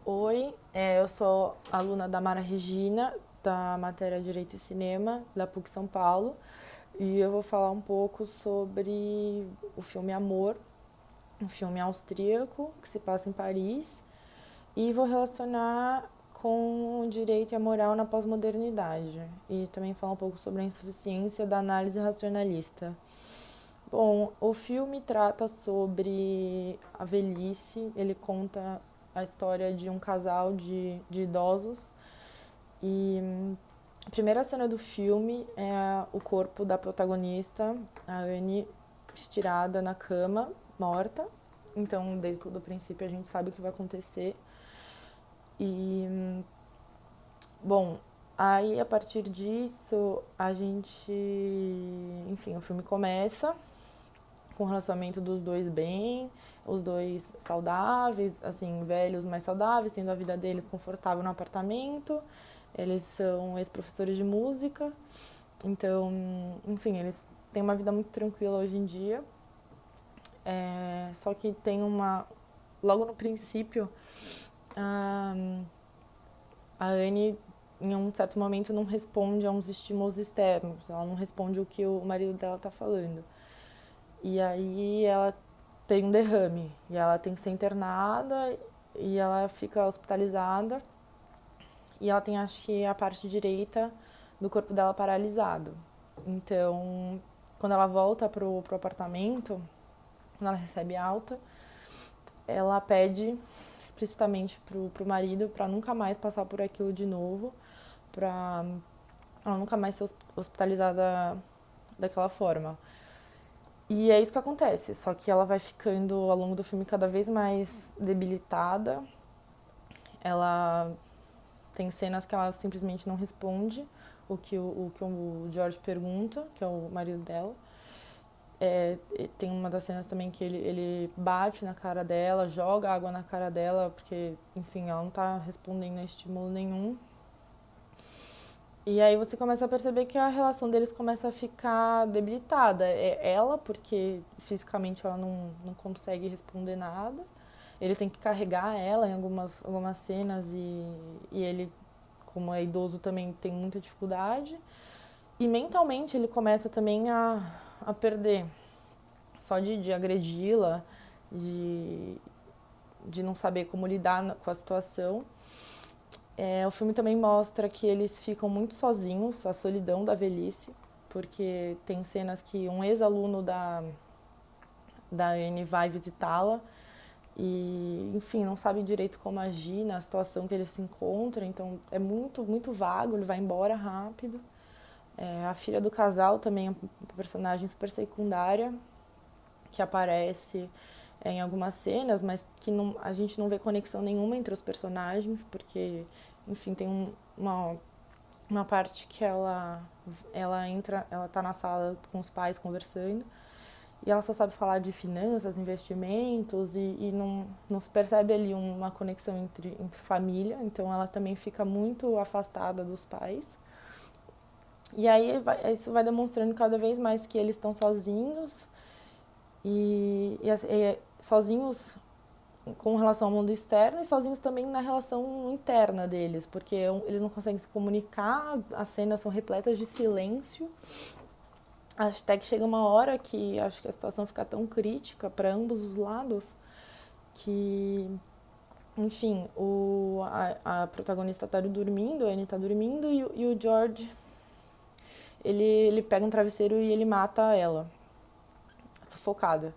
Oi, eu sou aluna da Mara Regina, da matéria Direito e Cinema, da PUC São Paulo, e eu vou falar um pouco sobre o filme Amor, um filme austríaco que se passa em Paris, e vou relacionar com o direito e a moral na pós-modernidade, e também falar um pouco sobre a insuficiência da análise racionalista. Bom, o filme trata sobre a velhice, ele conta a história de um casal de idosos e a primeira cena do filme é o corpo da protagonista, a Anne, estirada na cama, morta. Então, desde o princípio, a gente sabe o que vai acontecer. E, bom, aí a partir disso, a gente. Enfim, o filme começa com o relacionamento dos dois bem, os dois saudáveis, assim, velhos mais saudáveis, tendo a vida deles confortável no apartamento. Eles são ex-professores de música, então, enfim, eles têm uma vida muito tranquila hoje em dia. Só que tem uma. Logo no princípio, a, a Anne, em um certo momento, não responde a uns estímulos externos, ela não responde o que o marido dela tá falando. E aí ela tem um derrame e ela tem que ser internada e ela fica hospitalizada e ela tem, acho que, a parte direita do corpo dela paralisado. Então, quando ela volta pro apartamento, quando ela recebe alta, ela pede explicitamente pro marido para nunca mais passar por aquilo de novo, para ela nunca mais ser hospitalizada daquela forma. E é isso que acontece, só que ela vai ficando ao longo do filme cada vez mais debilitada. Ela tem cenas que ela simplesmente não responde o que o George pergunta, que é o marido dela. Tem uma das cenas também que ele bate na cara dela, joga água na cara dela, porque, enfim, ela não tá respondendo a estímulo nenhum. E aí você começa a perceber que a relação deles começa a ficar debilitada. É ela, porque fisicamente ela não consegue responder nada. Ele tem que carregar ela em algumas cenas e ele, como é idoso, também tem muita dificuldade. E mentalmente ele começa também a perder. Só de agredi-la, de, de não saber como lidar com a situação. O filme também mostra que eles ficam muito sozinhos, a solidão da velhice, porque tem cenas que um ex-aluno da Anne vai visitá-la e, enfim, não sabe direito como agir na situação que ele se encontra, então é muito, muito vago, ele vai embora rápido. A filha do casal também é uma personagem super secundária, que aparece em algumas cenas, mas que a gente não vê conexão nenhuma entre os personagens, porque, enfim, tem uma parte que ela entra, ela tá na sala com os pais conversando, e ela só sabe falar de finanças, investimentos, e não se percebe ali uma conexão entre família, então ela também fica muito afastada dos pais. E aí isso vai demonstrando cada vez mais que eles estão sozinhos e sozinhos com relação ao mundo externo e sozinhos também na relação interna deles, porque eles não conseguem se comunicar, as cenas são repletas de silêncio. Até que chega uma hora que acho que a situação fica tão crítica para ambos os lados que, enfim, a protagonista está dormindo, a Annie está dormindo e o George ele pega um travesseiro e ele mata ela, sufocada.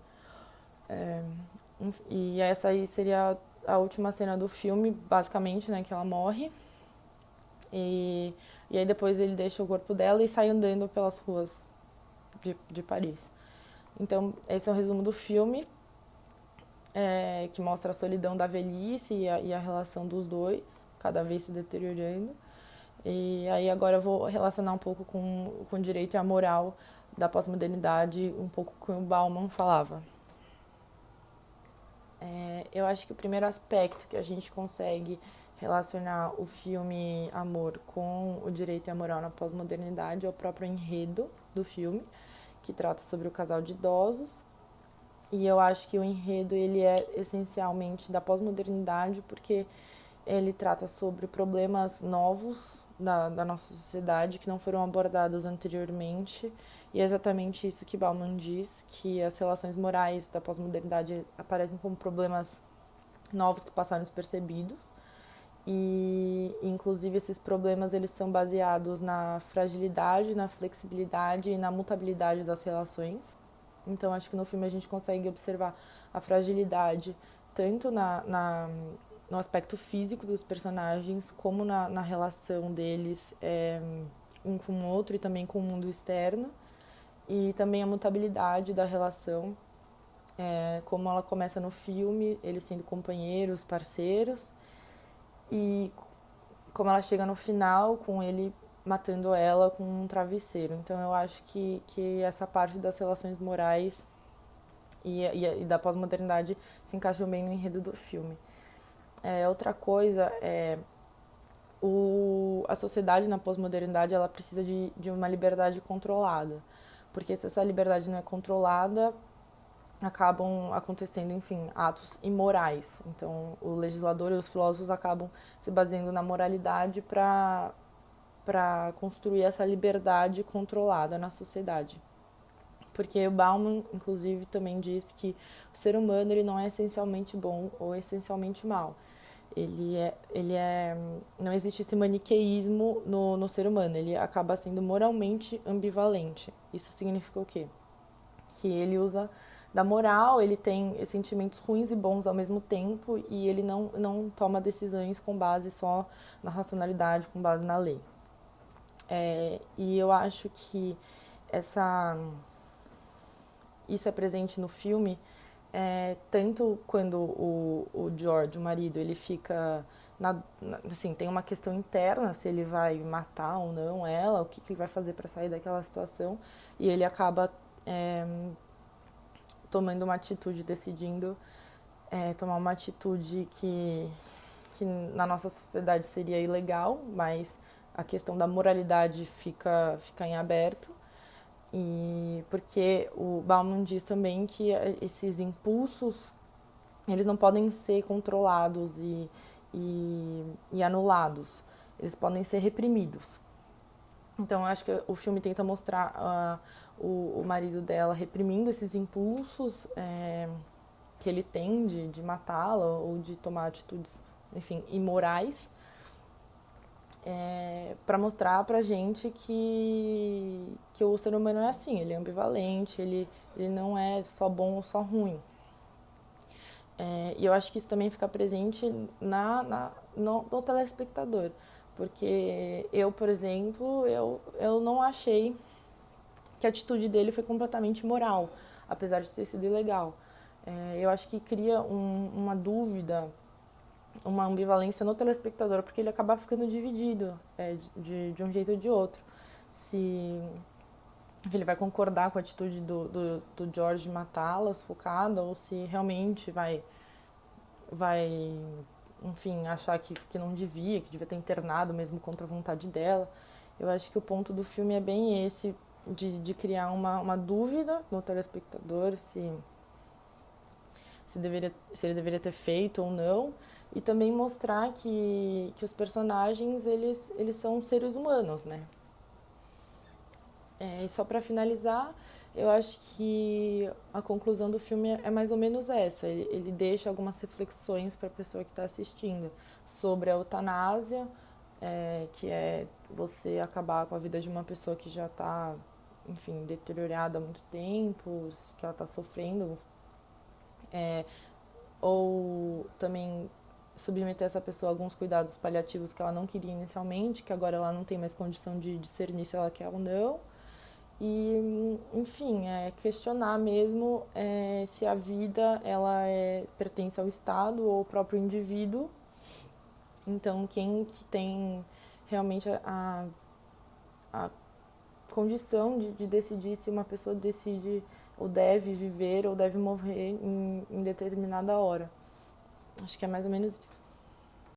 É, e essa aí seria a última cena do filme, basicamente, né, que ela morre. E, e aí depois ele deixa o corpo dela e sai andando pelas ruas de Paris. Então, esse é o resumo do filme, que mostra a solidão da velhice e a relação dos dois, cada vez se deteriorando. E aí agora eu vou relacionar um pouco com o direito e a moral da pós-modernidade, um pouco com o que o Bauman falava. Eu acho que o primeiro aspecto que a gente consegue relacionar o filme Amor com o direito e a moral na pós-modernidade é o próprio enredo do filme, que trata sobre o casal de idosos. E eu acho que o enredo ele é essencialmente da pós-modernidade, porque ele trata sobre problemas novos da nossa sociedade que não foram abordados anteriormente. E é exatamente isso que Bauman diz, que as relações morais da pós-modernidade aparecem como problemas novos que passaram despercebidos. E, inclusive, esses problemas eles são baseados na fragilidade, na flexibilidade e na mutabilidade das relações. Então, acho que no filme a gente consegue observar a fragilidade tanto no aspecto físico dos personagens, como na relação deles um com o outro e também com o mundo externo. E também a mutabilidade da relação, como ela começa no filme, eles sendo companheiros, parceiros, e como ela chega no final com ele matando ela com um travesseiro. Então eu acho que essa parte das relações morais e da pós-modernidade se encaixam bem no enredo do filme. Outra coisa é a sociedade na pós-modernidade ela precisa de uma liberdade controlada, porque se essa liberdade não é controlada, acabam acontecendo, enfim, atos imorais. Então, o legislador e os filósofos acabam se baseando na moralidade para construir essa liberdade controlada na sociedade. Porque o Bauman, inclusive, também diz que o ser humano ele não é essencialmente bom ou essencialmente mal. Não existe esse maniqueísmo no ser humano, ele acaba sendo moralmente ambivalente. Isso significa o quê? Que ele usa da moral, ele tem sentimentos ruins e bons ao mesmo tempo e ele não toma decisões com base só na racionalidade, com base na lei. E eu acho que isso é presente no filme, tanto quando o George, o marido, ele fica assim, tem uma questão interna se ele vai matar ou não ela, o que ele vai fazer para sair daquela situação, e ele acaba tomando uma atitude, decidindo tomar uma atitude que na nossa sociedade seria ilegal, mas a questão da moralidade fica em aberto. E porque o Bauman diz também que esses impulsos eles não podem ser controlados e anulados, eles podem ser reprimidos. Então eu acho que o filme tenta mostrar o marido dela reprimindo esses impulsos que ele tem de matá-la ou de tomar atitudes, enfim, imorais, para mostrar pra gente que o ser humano é assim, ele é ambivalente, ele não é só bom ou só ruim. E eu acho que isso também fica presente no telespectador, porque eu, por exemplo, eu não achei que a atitude dele foi completamente imoral, apesar de ter sido ilegal. Eu acho que cria uma dúvida, uma ambivalência no telespectador, porque ele acaba ficando dividido de um jeito ou de outro. Se ele vai concordar com a atitude do George matá-la sufocada, ou se realmente vai enfim, achar que não devia, que devia ter internado mesmo contra a vontade dela. Eu acho que o ponto do filme é bem esse, de criar uma dúvida no telespectador se ele deveria ter feito ou não, e também mostrar que os personagens eles são seres humanos, né? E só para finalizar, eu acho que a conclusão do filme é mais ou menos essa. Ele deixa algumas reflexões para a pessoa que está assistindo sobre a eutanásia, que é você acabar com a vida de uma pessoa que já está, enfim, deteriorada há muito tempo, que ela está sofrendo, ou também submeter essa pessoa a alguns cuidados paliativos que ela não queria inicialmente, que agora ela não tem mais condição de discernir se ela quer ou não. E, enfim, questionar mesmo se a vida ela pertence ao Estado ou ao próprio indivíduo. Então, quem que tem realmente a condição de decidir se uma pessoa decide ou deve viver ou deve morrer em determinada hora. Acho que é mais ou menos isso.